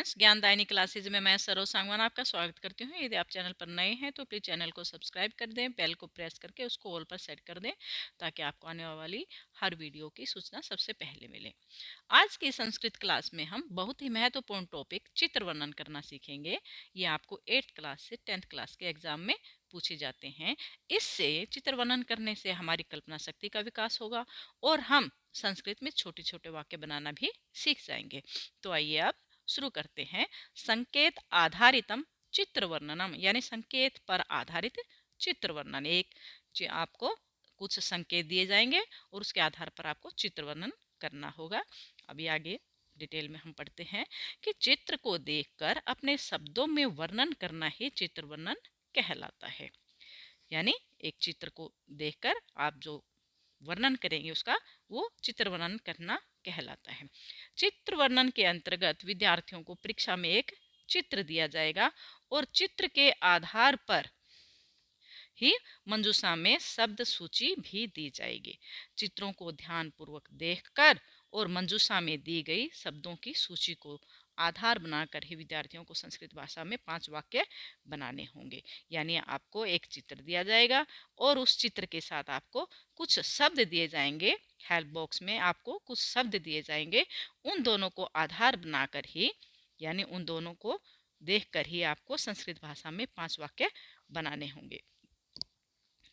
ज्ञानदायिनी classes में मैं सरोज सांगवान आपका स्वागत करती हूँ। यदि आप चैनल पर नए हैं तो प्लीज़ चैनल को सब्सक्राइब कर दें, बेल को प्रेस करके उसको ऑल पर सेट कर दें ताकि आपको आने वाली हर वीडियो की सूचना सबसे पहले मिले। आज की संस्कृत क्लास में हम बहुत ही महत्वपूर्ण टॉपिक चित्र वर्णन करना सीखेंगे। ये आपको 8th क्लास से 10th क्लास के एग्जाम में पूछे जाते हैं। इससे चित्र वर्णन करने से हमारी कल्पना शक्ति का विकास होगा और हम संस्कृत में छोटे छोटे वाक्य बनाना भी सीख जाएंगे। तो आइए आप शुरू करते हैं। संकेत आधारितम चित्र वर्णनम यानी संकेत पर आधारित चित्र वर्णन। आपको कुछ संकेत दिए जाएंगे और उसके आधार पर आपको चित्र वर्णन करना होगा। अभी आगे डिटेल में हम पढ़ते हैं कि चित्र को देखकर अपने शब्दों में वर्णन करना ही चित्र वर्णन कहलाता है। यानी एक चित्र को देखकर आप जो वर्णन करेंगे उसका वो चित्र वर्णन करना कहलाता है। चित्र वर्णन के अंतर्गत विद्यार्थियों को परीक्षा में एक चित्र दिया जाएगा और चित्र के आधार पर ही मंजूषा में शब्द सूची भी दी जाएगी। चित्रों को ध्यान पूर्वक देखकर और मंजूषा में दी गई शब्दों की सूची को आधार बनाकर ही विद्यार्थियों को संस्कृत भाषा में 5 वाक्य बनाने होंगे। यानी आपको एक चित्र दिया जाएगा और उस चित्र के साथ आपको कुछ शब्द दिए जाएंगे। हेल्प बॉक्स में आपको कुछ शब्द दिए जाएंगे। उन दोनों को आधार बनाकर ही यानी उन दोनों को देखकर ही आपको संस्कृत भाषा में 5 वाक्य बनाने होंगे।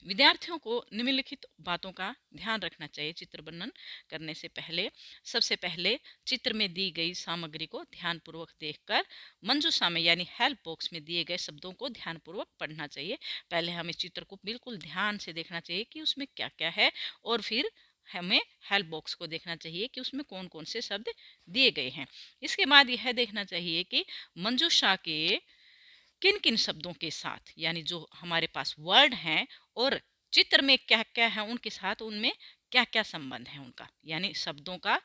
विद्यार्थियों को निम्नलिखित बातों का ध्यान रखना चाहिए चित्र वर्णन करने से पहले। सबसे पहले चित्र में दी गई सामग्री को ध्यानपूर्वक देखकर मंजूषा में यानी हेल्प बॉक्स में दिए गए शब्दों को ध्यानपूर्वक पढ़ना चाहिए। पहले हमें चित्र को बिल्कुल ध्यान से देखना चाहिए कि उसमें क्या क्या है और फिर हमें हेल्प बॉक्स को देखना चाहिए कि उसमें कौन कौन से शब्द दिए गए हैं। इसके बाद यह देखना चाहिए कि मंजूषा के किन किन शब्दों के साथ यानी जो हमारे पास वर्ड हैं और चित्र में क्या क्या है उनके साथ उनमें क्या क्या संबंध है उनका यानी शब्दों का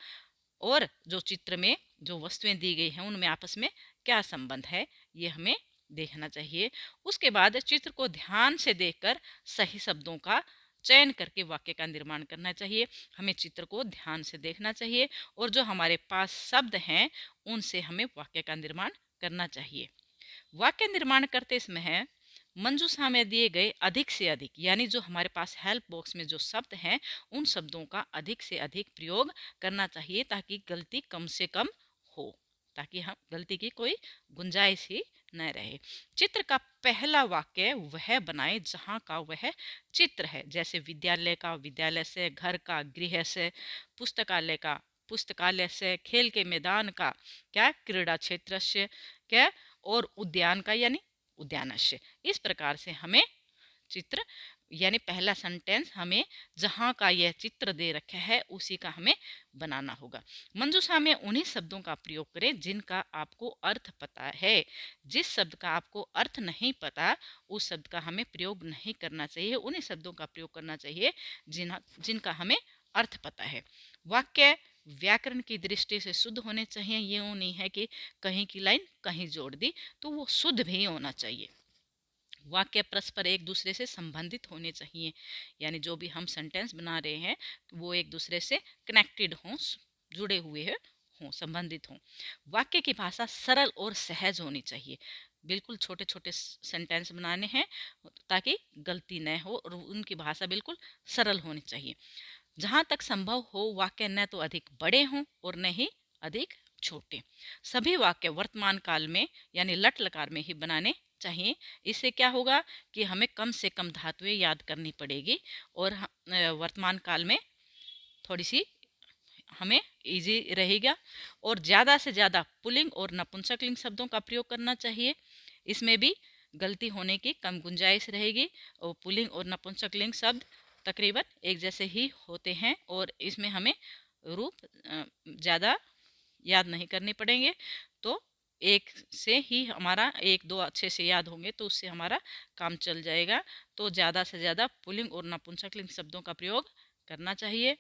और जो चित्र में जो वस्तुएं दी गई हैं उनमें आपस में क्या संबंध है ये हमें देखना चाहिए। उसके बाद चित्र को ध्यान से देखकर सही शब्दों का चयन करके वाक्य का निर्माण करना चाहिए। हमें चित्र को ध्यान से देखना चाहिए और जो हमारे पास शब्द हैं उनसे हमें वाक्य का निर्माण करना चाहिए। वाक्य निर्माण करते समय मंजूषा में दिए गए अधिक से अधिक यानी जो हमारे पास हेल्प बॉक्स में जो शब्द हैं उन शब्दों का अधिक से अधिक प्रयोग करना चाहिए ताकि गलती कम से कम हो, ताकि हम गलती की कोई गुंजाइश ही न रहे। चित्र का पहला वाक्य वह बनाए जहाँ का वह चित्र है, जैसे विद्यालय का विद्यालय से, घर का गृह से, पुस्तकालय का पुस्तकालय से, खेल के मैदान का क्या क्रीड़ा क्षेत्र से क्या और उद्यान का यानी उद्यानस्य। इस प्रकार से हमें चित्र यानी पहला सेंटेंस हमें जहाँ का यह चित्र दे रखा है उसी का हमें बनाना होगा। मंजूषा में उन्हीं शब्दों का प्रयोग करें जिनका आपको अर्थ पता है। जिस शब्द का आपको अर्थ नहीं पता उस शब्द का हमें प्रयोग नहीं करना चाहिए। उन्हीं शब्दों का प्रयोग करना चाहिए जिनका हमें अर्थ पता है। वाक्य व्याकरण की दृष्टि से शुद्ध होने चाहिए। ये नहीं है कि कहीं की लाइन कहीं जोड़ दी, तो वो शुद्ध भी होना चाहिए। वाक्य परस्पर एक दूसरे से संबंधित होने चाहिए यानी जो भी हम सेंटेंस बना रहे हैं वो एक दूसरे से कनेक्टेड हों, जुड़े हुए हों, संबंधित हों। वाक्य की भाषा सरल और सहज होनी चाहिए। बिल्कुल छोटे छोटे सेंटेंस बनाने हैं ताकि गलती न हो और उनकी भाषा बिल्कुल सरल होनी चाहिए। जहाँ तक संभव हो वाक्य न तो अधिक बड़े हों और न ही अधिक छोटे। सभी वाक्य वर्तमान काल में यानी लट लकार में ही बनाने चाहिए। इससे क्या होगा कि हमें कम से कम धातुएं याद करनी पड़ेगी और वर्तमान काल में थोड़ी सी हमें इजी रहेगा। और ज़्यादा से ज़्यादा पुल्लिंग और नपुंसकलिंग शब्दों का प्रयोग करना चाहिए। इसमें भी गलती होने की कम गुंजाइश रहेगी और पुल्लिंग और नपुंसकलिंग शब्द तकरीबन एक जैसे ही होते हैं और इसमें हमें रूप ज़्यादा याद नहीं करने पड़ेंगे। तो एक से ही हमारा एक दो अच्छे से याद होंगे तो उससे हमारा काम चल जाएगा। तो ज़्यादा से ज़्यादा पुल्लिंग और नपुंसकलिंग शब्दों का प्रयोग करना चाहिए।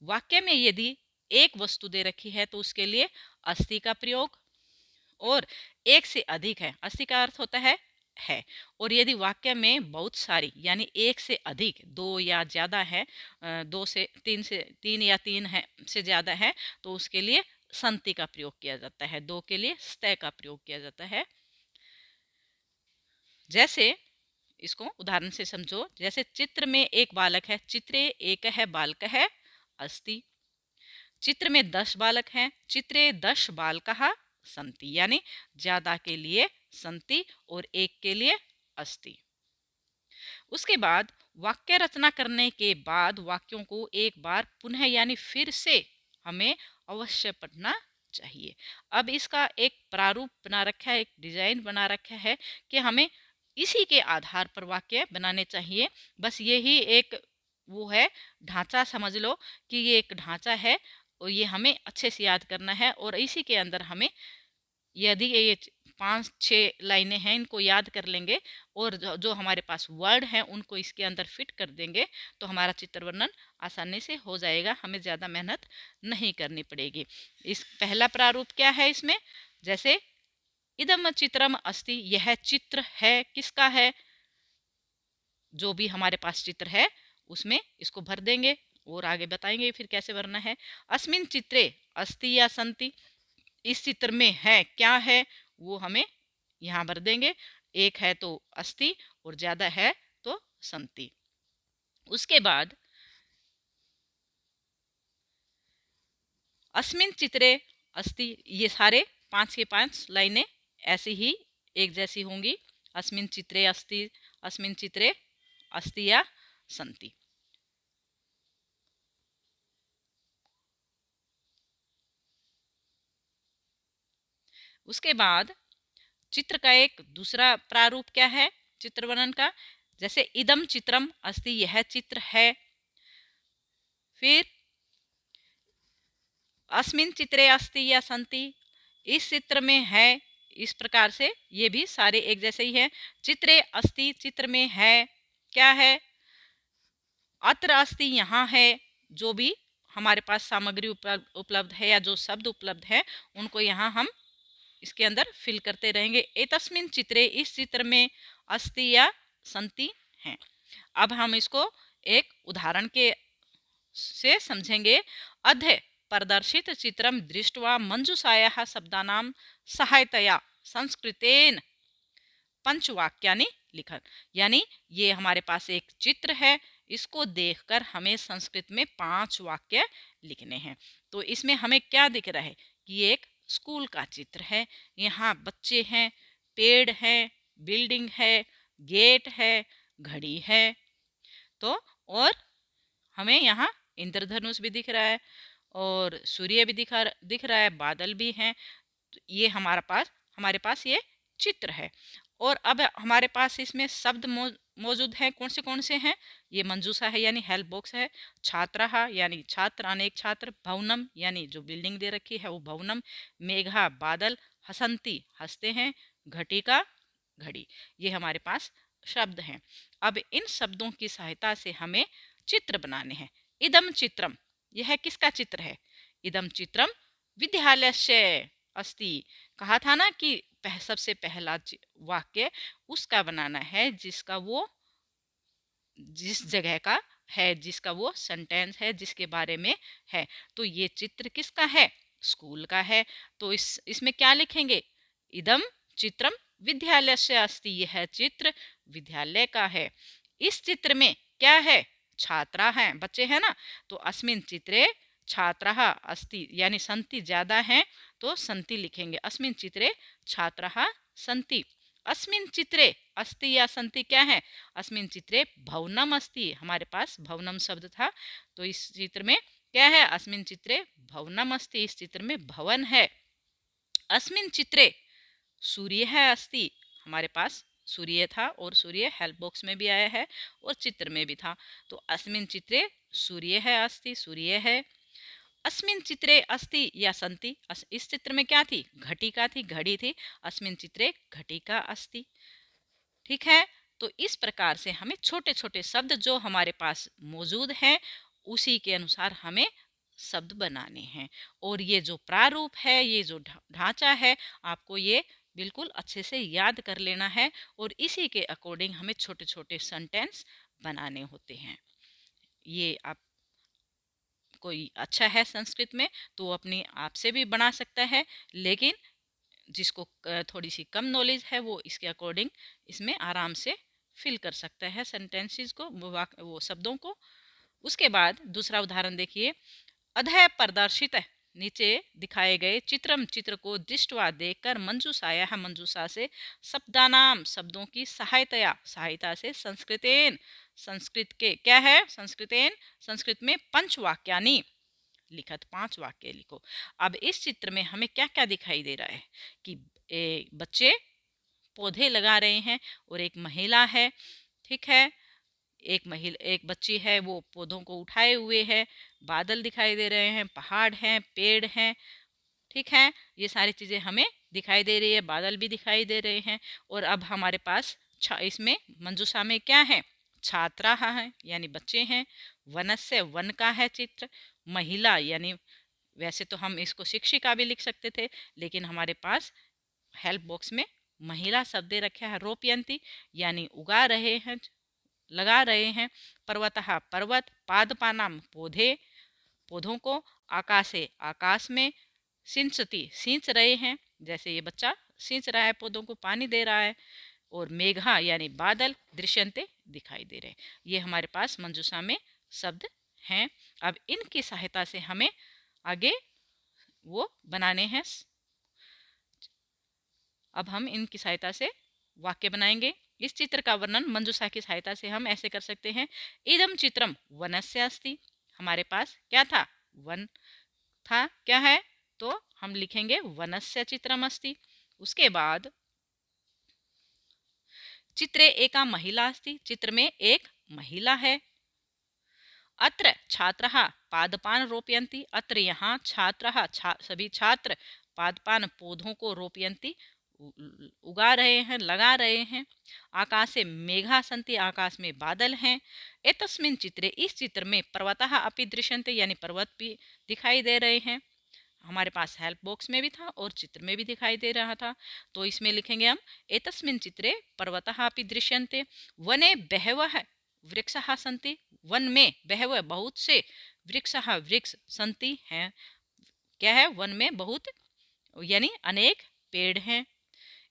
वाक्य में यदि एक वस्तु दे रखी है तो उसके लिए अस्थि का प्रयोग, और एक से अधिक है, अस्थि का अर्थ होता है और यदि वाक्य में बहुत सारी यानी एक से अधिक, दो या ज़्यादा है, दो से तीन या तीन है से ज़्यादा है तो उसके लिए संति का प्रयोग किया जाता है, दो के लिए स्तय का प्रयोग किया जाता है। जैसे इसको उदाहरण से समझो, जैसे चित्र में एक बालक है, चित्रे एक है बालक है अस्ति। चित्र में 10 बालक हैं, चित्रे 10 बालकः सन्ति, यानी ज्यादा के लिए संति और एक के लिए अस्ति। उसके बाद वाक्य रचना करने के बाद वाक्यों को एक बार पुनः यानी फिर से हमें अवश्य पढ़ना चाहिए। अब इसका एक प्रारूप बना रखा है, एक डिजाइन बना रखा है कि हमें इसी के आधार पर वाक्य बनाने चाहिए। बस यही एक वो है, ढांचा समझ लो कि ये एक ढांचा है और ये हमें अच्छे से याद करना है। और इसी के अंदर हमें, यदि ये 5-6 लाइनें हैं, इनको याद कर लेंगे और जो हमारे पास वर्ड हैं उनको इसके अंदर फिट कर देंगे तो हमारा चित्र वर्णन आसानी से हो जाएगा, हमें ज़्यादा मेहनत नहीं करनी पड़ेगी। इस पहला प्रारूप क्या है इसमें, जैसे इदम चित्रम अस्ति, यह चित्र है, किसका है, जो भी हमारे पास चित्र है उसमें इसको भर देंगे और आगे बताएंगे फिर कैसे भरना है। अस्मिन चित्रे अस्ति या संति, इस चित्र में है, क्या है, वो हमें यहाँ भर देंगे। एक है तो अस्ति और ज्यादा है तो संति। उसके बाद अस्मिन चित्रे अस्ति, ये सारे 5 के 5 लाइनें ऐसी ही एक जैसी होंगी। अस्मिन चित्रे अस्ति, अस्मिन चित्रे अस्ति या संति। उसके बाद चित्र का एक दूसरा प्रारूप क्या है चित्र वर्णन का, जैसे इदम चित्रम अस्ति, यह चित्र है। फिर अस्मिन चित्रे अस्ति या संति, इस चित्र में है। इस प्रकार से ये भी सारे एक जैसे ही है। चित्रे अस्ति, चित्र में है, क्या है, अत्र अस्ति, यहाँ है। जो भी हमारे पास सामग्री उपलब्ध है या जो शब्द उपलब्ध है उनको यहाँ हम इसके अंदर फिल करते रहेंगे। एतस्मिन चित्रे, इस चित्र में अस्ति या संति हैं। अब हम इसको एक उदाहरण के से समझेंगे। अद्य प्रदर्शित चित्रम दृष्ट्वा मंजूषायाः शब्दानां सहायतया संस्कृतेन पंचवाक्यानि लिखन, यानी ये हमारे पास एक चित्र है, इसको देखकर हमें संस्कृत में 5 वाक्य लिखने हैं। तो इसमें हमें क्या दिख रहा है कि ये एक स्कूल का चित्र है। यहाँ बच्चे हैं, पेड़ है, बिल्डिंग है, गेट है, घड़ी है। तो और हमें यहाँ इंद्रधनुष भी दिख रहा है और सूर्य भी दिख रहा है, बादल भी हैं। तो ये हमारे पास ये चित्र है। और अब हमारे पास इसमें शब्द मौजूद हैं। कौन से हैं, ये मंजूषा है यानी हेल्प बॉक्स है, छात्रः यानी छात्र, अनेक छात्र, भवनम यानी जो बिल्डिंग दे रखी है वो भवनम, मेघा बादल, हसंती हंसते हैं, घटिका घड़ी, ये हमारे पास शब्द हैं। अब इन शब्दों की सहायता से हमें चित्र बनाने हैं। इदम चित्रम, यह किसका चित्र है, इदम चित्रम विद्यालयस्य अस्ति, कहा था ना कि सबसे पहला वाक्य उसका बनाना है जिसका वो, जिस जगह का है, जिसका वो सेंटेंस है, जिसके बारे में है। तो ये चित्र किसका है, स्कूल का है। तो इसमें क्या लिखेंगे, इदम चित्रम विद्यालयस्य अस्ति, यह चित्र विद्यालय का है। इस चित्र में क्या है, छात्रा हैं, बच्चे हैं ना। तो अस्मिन चित्रे छात्रः अस्ति, यानी संति ज्यादा हैं तो संति लिखेंगे। अस्मिन चित्रे छात्रः संति। अस्मिन चित्रे अस्ति या संति क्या है, अस्मिन चित्रे भवनम अस्ति, हमारे पास भवनम शब्द था तो इस चित्र में क्या है, अस्मिन चित्रे भवनम अस्ति, इस चित्र में भवन है। अस्मिन चित्रे सूर्य है अस्ति, हमारे पास सूर्य था और सूर्य हेल्प बॉक्स में भी आया है और चित्र में भी था। तो अस्मिन चित्रे सूर्य है अस्ति, सूर्य है। अस्मिन चित्रे अस्ति या संति, इस चित्र में क्या थी, घटिका थी, घड़ी थी। अस्मिन चित्रे घटिका अस्ति, ठीक है। तो इस प्रकार से हमें छोटे छोटे शब्द जो हमारे पास मौजूद हैं उसी के अनुसार हमें शब्द बनाने हैं। और ये जो प्रारूप है, ये जो ढांचा है, आपको ये बिल्कुल अच्छे से याद कर लेना है और इसी के अकॉर्डिंग हमें छोटे छोटे सेंटेंस बनाने होते हैं। ये आपको कोई अच्छा है संस्कृत में तो वो अपनी आप से भी बना सकता है, लेकिन जिसको थोड़ी सी कम नॉलेज है वो इसके अकॉर्डिंग इसमें आराम से फिल कर सकता है सेंटेंसेस को, वो शब्दों को। उसके बाद दूसरा उदाहरण देखिए, अधः प्रदर्शित नीचे दिखाए गए चित्रम चित्र को दृष्टवा देखकर मंजूषाया मंजूषा से शब्दानाम शब्दों की सहायता से संस्कृतेन संस्कृत के क्या है संस्कृतेन संस्कृत में पंचवाक्यानि लिखत 5 वाक्य लिखो। अब इस चित्र में हमें क्या क्या दिखाई दे रहा है कि बच्चे पौधे लगा रहे हैं और एक महिला है, ठीक है, एक बच्ची है वो पौधों को उठाए हुए है, बादल दिखाई दे रहे हैं, पहाड़ हैं, पेड़ हैं, ठीक है, ये सारी चीज़ें हमें दिखाई दे रही है, बादल भी दिखाई दे रहे हैं। और अब हमारे पास इसमें मंजूषा में क्या है, छात्रा है यानी बच्चे हैं, वनस्य वन का है चित्र, महिला यानी वैसे तो हम इसको शिक्षिका भी लिख सकते थे, लेकिन हमारे पास हेल्प बॉक्स में महिला शब्द दे रखा है, रोपयंती यानी उगा रहे हैं, लगा रहे हैं, पर्वतः पर्वत, पादपानाम पौधे पौधों को, आकाशे आकाश में, सिंचती सींच रहे हैं जैसे ये बच्चा सींच रहा है, पौधों को पानी दे रहा है, और मेघा यानी बादल दृश्यंते दिखाई दे रहे हैं। ये हमारे पास मंजूषा में शब्द हैं। अब इनकी सहायता से हमें आगे वो बनाने हैं। अब हम इनकी सहायता से वाक्य बनाएंगे। इस चित्र का वर्णन मंजूषा की सहायता से हम ऐसे कर सकते हैं, इदम चित्रम वनस्य अस्ति, हमारे पास क्या था, वन था, क्या है, तो हम लिखेंगे वनस्य चित्रम अस्ति। उसके बाद चित्रे एका महिला अस्ति, चित्र में एक महिला है। अत्र छात्रः पादपान रोपयन्ति, अत्र यहाँ छात्रः सभी छात्र पादपान पौधों को रोपयन्ति उगा रहे हैं, लगा रहे हैं। आकाशे मेघा सन्ति, आकाश में बादल हैं। एतस्मिन् चित्रे, इस चित्र में पर्वतः अपि दृश्यन्ते यानी पर्वत भी दिखाई दे रहे हैं। हमारे पास हेल्प बॉक्स में भी था और चित्र में भी दिखाई दे रहा था, तो इसमें लिखेंगे हम एतस्मिन् चित्रे पर्वतः अपि दृश्यन्ते, वने बहवः वृक्षः सन्ति, वन में बहवः बहुत से, वृक्षः वृक्ष, सन्ति हैं, क्या है, वन में बहुत यानी अनेक पेड़ हैं।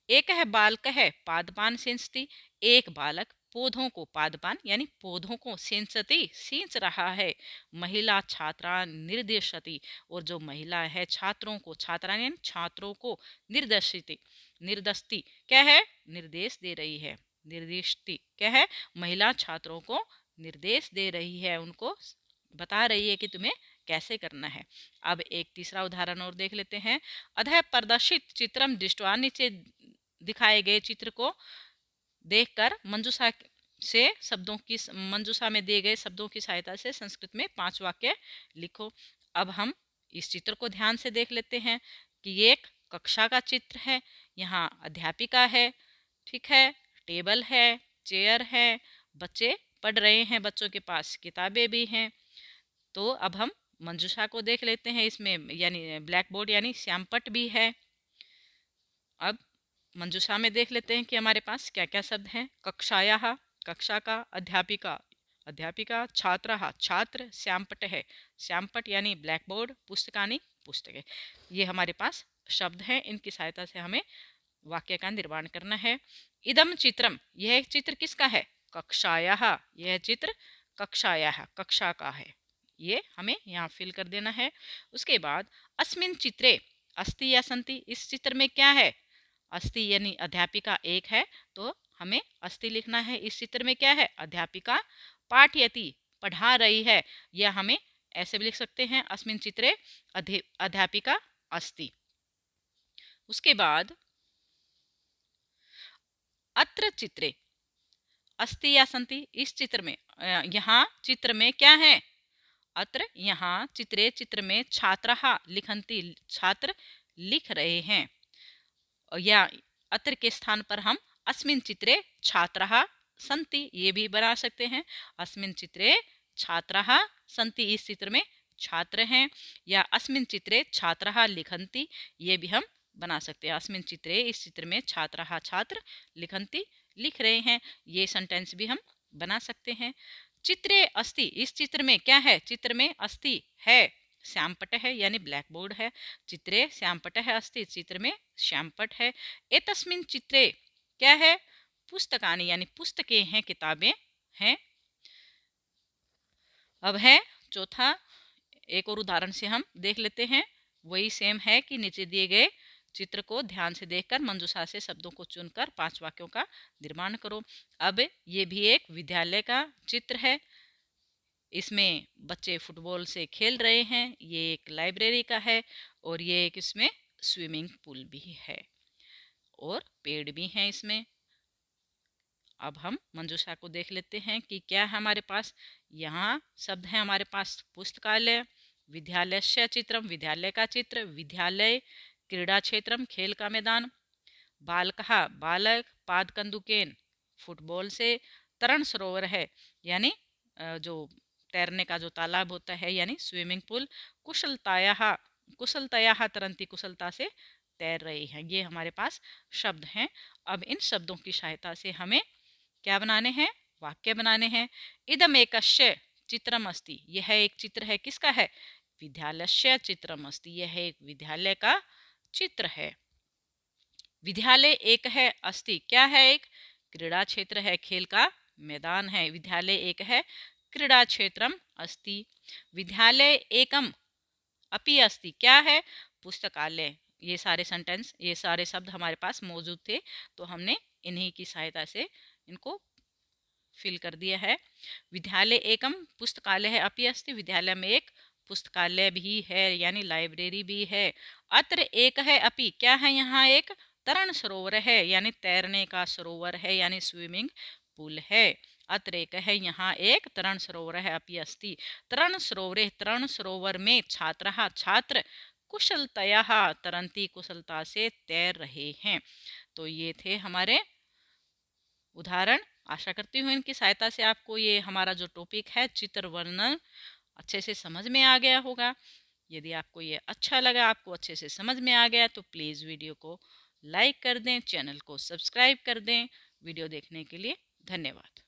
एक है बालक है पादपान सिंचती, एक बालक पौधों को पादपान यानी पौधों को सिंचती सींच रहा है। महिला छात्रा निर्देशती, और जो महिला है छात्रों को, छात्रा यानी छात्रों को निर्दस्ती क्या है, निर्देश दे रही है, निर्दिष्टि क्या है, महिला छात्रों को निर्देश दे रही है, उनको बता रही है कि तुम्हें कैसे करना है। अब एक तीसरा उदाहरण और देख लेते हैं। अधः प्रदर्शित चित्रम दृष्ट्वा, नीचे दिखाए गए चित्र को देखकर मंजूषा से शब्दों की, मंजूषा में दिए गए शब्दों की सहायता से संस्कृत में 5 वाक्य लिखो। अब हम इस चित्र को ध्यान से देख लेते हैं कि ये एक कक्षा का चित्र है, यहाँ अध्यापिका है, ठीक है, टेबल है, चेयर है, बच्चे पढ़ रहे हैं, बच्चों के पास किताबें भी हैं। तो अब हम मंजूषा को देख लेते हैं, इसमें यानी ब्लैक बोर्ड यानी श्यामपट भी है। अब मंजूषा में देख लेते हैं कि हमारे पास क्या क्या शब्द हैं। कक्षायाः कक्षा का, अध्यापिका अध्यापिका, छात्रः छात्र, श्यामपट है श्यामपट यानी ब्लैक बोर्ड, पुस्तकानि पुस्तकें, ये हमारे पास शब्द हैं। इनकी सहायता से हमें वाक्य का निर्माण करना है। इदम चित्रम, यह चित्र किसका है, कक्षायाः, यह चित्र कक्षायाः कक्षा का है, ये हमें यहाँ फिल कर देना है। उसके बाद अस्मिन् चित्रे अस्ति या सन्ति, इस चित्र में क्या है, अस्ति यानी अध्यापिका एक है तो हमें अस्ति लिखना है। इस चित्र में क्या है, अध्यापिका पाठयति पढ़ा रही है, या हमें ऐसे भी लिख सकते हैं अस्मिन् चित्रे अध्यापिका अस्ति। उसके बाद अत्र चित्रे अस्ति या सन्ति, इस चित्र में, यहाँ चित्र में क्या है, अत्र यहाँ चित्रे चित्र में छात्रः लिखन्ति छात्र लिख रहे हैं, या अत्र के स्थान पर हम अस्मिन् चित्रे छात्रः सन्ति ये भी बना सकते हैं। अस्मिन् चित्रे छात्रः सन्ति, इस चित्र में छात्र हैं, या अस्मिन् चित्रे छात्रः लिखन्ति ये भी हम बना सकते हैं। अस्मिन् चित्रे, इस चित्र में छात्रः छात्र लिखन्ति लिख रहे हैं, ये सेंटेंस भी हम बना सकते हैं। चित्रे अस्ति, इस चित्र में क्या है, चित्र में अस्ति है, श्यामपट है यानी ब्लैक बोर्ड है। चित्रे श्यामपट है अस्ति, चित्र में श्यामपट है। एतस्मिन् चित्रे क्या है, पुस्तकानि यानी पुस्तकें हैं, किताबें हैं। अब है चौथा, एक और उदाहरण से हम देख लेते हैं। वही सेम है कि नीचे दिए गए चित्र को ध्यान से देखकर मंजूषा से शब्दों को चुनकर 5 वाक्यों का निर्माण करो। अब ये भी एक विद्यालय का चित्र है। इसमें बच्चे फुटबॉल से खेल रहे हैं। ये एक लाइब्रेरी का है और ये एक इसमें स्विमिंग पूल भी है और पेड़ भी हैं इसमें। अब हम मंजूषा को देख लेते हैं कि क्या है हमारे पास। यहाँ शब्द है हमारे पास पुस्तकालय, विद्यालयस्य चित्रम विद्यालय का चित्र, विद्यालय, क्रीड़ा क्षेत्रम खेल का मैदान, बालकः बालक, पाद कंदुकेन फुटबॉल से, तरण सरोवर है यानी जो तैरने का जो तालाब होता है यानी स्विमिंग पूल, कुशलताया कुशलतया तरंती कुशलता से तैर रही है। ये हमारे पास शब्द हैं। अब इन शब्दों की सहायता से हमें क्या बनाने हैं, वाक्य बनाने हैं। इदम एकस्य चित्रम अस्ति, यह एक चित्र है, किसका है, विद्यालयस्य चित्रम अस्ति, यह एक विद्यालय का चित्र है। विद्यालय एक है, अस्ति क्या है, एक क्रीड़ा क्षेत्र है, खेल का मैदान है। विद्यालय एक है, क्रीड़ा क्षेत्रम अस्ति। विद्यालय एकम अपि अस्ति क्या है, पुस्तकालय। ये सारे सेंटेंस, ये सारे शब्द हमारे पास मौजूद थे, तो हमने इन्हीं की सहायता से इनको फिल कर दिया है। विद्यालय एकम पुस्तकालय है, अपि अस्ति विद्यालय में एक पुस्तकालय भी है यानी लाइब्रेरी भी है। अत्र एक है, अपि क्या है, यहाँ एक तरण सरोवर है यानी तैरने का सरोवर है यानी स्विमिंग पूल है। अत्र एक है, यहाँ एक तरण सरोवर है, अपि अस्ति तरण सरोवरे, तरण सरोवर में छात्रः छात्र कुशलतया तरंती कुशलता से तैर रहे हैं। तो ये थे हमारे उदाहरण। आशा करती हूँ इनकी सहायता से आपको ये हमारा जो टॉपिक है चित्र वर्णन अच्छे से समझ में आ गया होगा। यदि आपको ये अच्छा लगा, आपको अच्छे से समझ में आ गया, तो प्लीज़ वीडियो को लाइक कर दें, चैनल को सब्सक्राइब कर दें। वीडियो देखने के लिए धन्यवाद।